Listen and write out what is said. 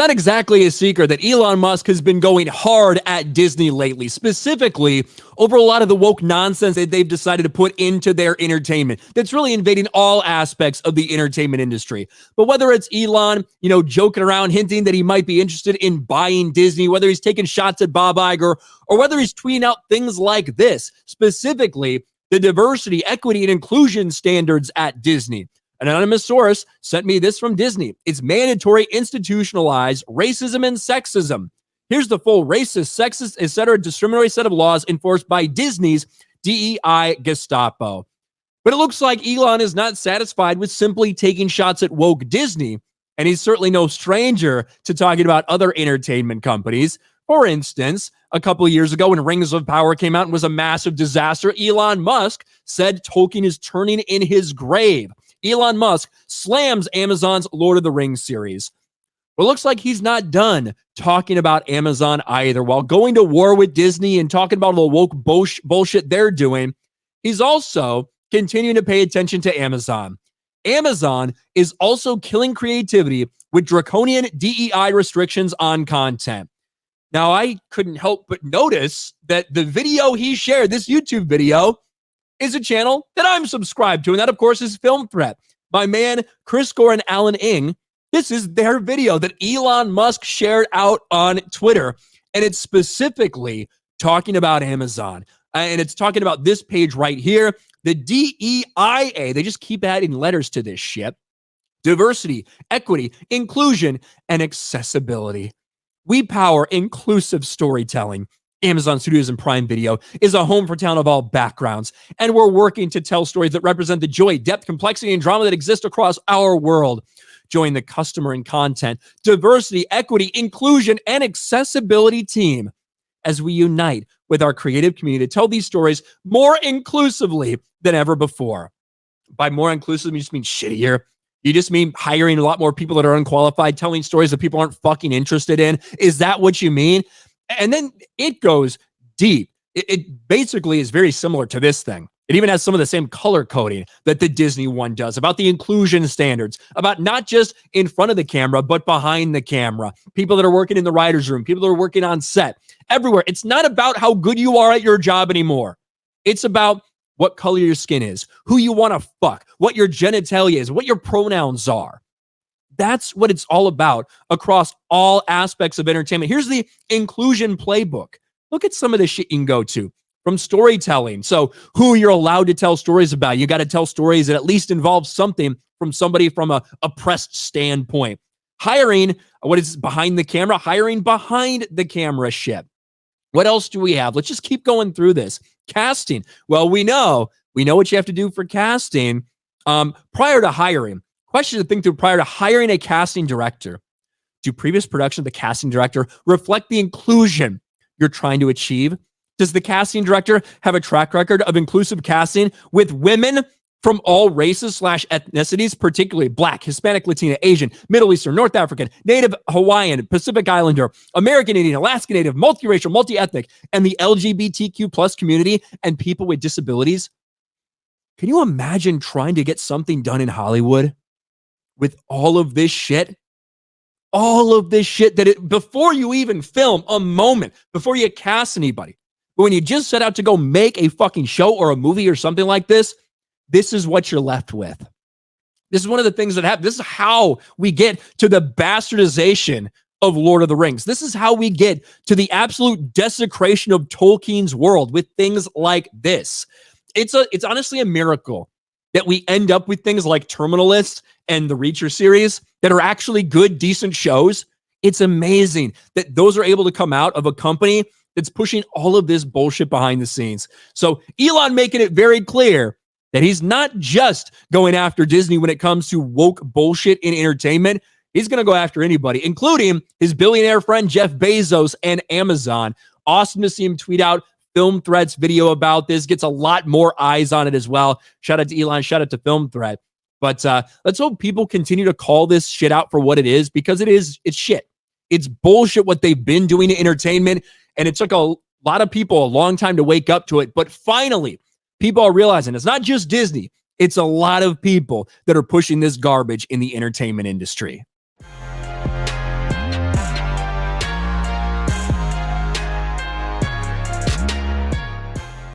not exactly a secret that Elon Musk has been going hard at Disney lately, specifically over a lot of the woke nonsense that they've decided to put into their entertainment that's really invading all aspects of the entertainment industry. But whether it's Elon, joking around, hinting that he might be interested in buying Disney, whether he's taking shots at Bob Iger, or whether he's tweeting out things like this, specifically the diversity, equity, and inclusion standards at Disney. An anonymous source sent me this from Disney. It's mandatory institutionalized racism and sexism. Here's the full racist, sexist, etc. discriminatory set of laws enforced by Disney's DEI Gestapo. But it looks like Elon is not satisfied with simply taking shots at woke Disney, and he's certainly no stranger to talking about other entertainment companies. For instance, a couple of years ago when Rings of Power came out and was a massive disaster, Elon Musk said Tolkien is turning in his grave. Elon Musk slams Amazon's Lord of the Rings series. Well, it looks like he's not done talking about Amazon either. While going to war with Disney and talking about all the woke bullshit they're doing, he's also continuing to pay attention to Amazon. Amazon is also killing creativity with draconian DEI restrictions on content. Now, I couldn't help but notice that the video he shared, this YouTube video, is a channel that I'm subscribed to, and that, of course, is Film Threat. My man, Chris Gore and Alan Ng, this is their video that Elon Musk shared out on Twitter, and it's specifically talking about Amazon. And it's talking about this page right here, the DEIA. They just keep adding letters to this shit. Diversity, equity, inclusion, and accessibility. We power inclusive storytelling. Amazon Studios and Prime Video is a home for talent of all backgrounds, and we're working to tell stories that represent the joy, depth, complexity, and drama that exist across our world. Join the customer and content, diversity, equity, inclusion, and accessibility team as we unite with our creative community to tell these stories more inclusively than ever before. By more inclusive, you just mean shittier. You just mean hiring a lot more people that are unqualified, telling stories that people aren't fucking interested in. Is that what you mean? And then it goes deep. It basically is very similar to this thing. It even has some of the same color coding that the Disney one does about the inclusion standards, about not just in front of the camera, but behind the camera. People that are working in the writer's room, people that are working on set, everywhere. It's not about how good you are at your job anymore. It's about what color your skin is, who you want to fuck, what your genitalia is, what your pronouns are. That's what it's all about across all aspects of entertainment. Here's the inclusion playbook. Look at some of the shit you can go to from storytelling. So who you're allowed to tell stories about. You got to tell stories that at least involve something from somebody from a oppressed standpoint. Hiring, what is behind the camera? Hiring behind the camera shit. What else do we have? Let's just keep going through this. Casting. Well, we know what you have to do for casting prior to hiring. Question to think through prior to hiring a casting director. Do previous production of the casting director reflect the inclusion you're trying to achieve? Does the casting director have a track record of inclusive casting with women from all races / ethnicities, particularly Black, Hispanic, Latina, Asian, Middle Eastern, North African, Native Hawaiian, Pacific Islander, American Indian, Alaska Native, multiracial, multi-ethnic, and the LGBTQ plus community and people with disabilities? Can you imagine trying to get something done in Hollywood with all of this shit? All of this shit before you even film a moment, before you cast anybody. But when you just set out to go make a fucking show or a movie or something like this, this is what you're left with. This is one of the things that happen. This is how we get to the bastardization of Lord of the Rings. This is how we get to the absolute desecration of Tolkien's world with things like this. It's honestly a miracle that we end up with things like Terminalist and the Reacher series that are actually good, decent shows. It's amazing that those are able to come out of a company that's pushing all of this bullshit behind the scenes. So Elon making it very clear that he's not just going after Disney when it comes to woke bullshit in entertainment. He's going to go after anybody, including his billionaire friend Jeff Bezos and Amazon. Awesome to see him tweet out Film Threat's video about this. Gets a lot more eyes on it as well. Shout out to Elon. Shout out to Film Threat. But let's hope people continue to call this shit out for what it is, because it's shit. It's bullshit what they've been doing to entertainment, and it took a lot of people a long time to wake up to it. But finally, people are realizing it's not just Disney. It's a lot of people that are pushing this garbage in the entertainment industry.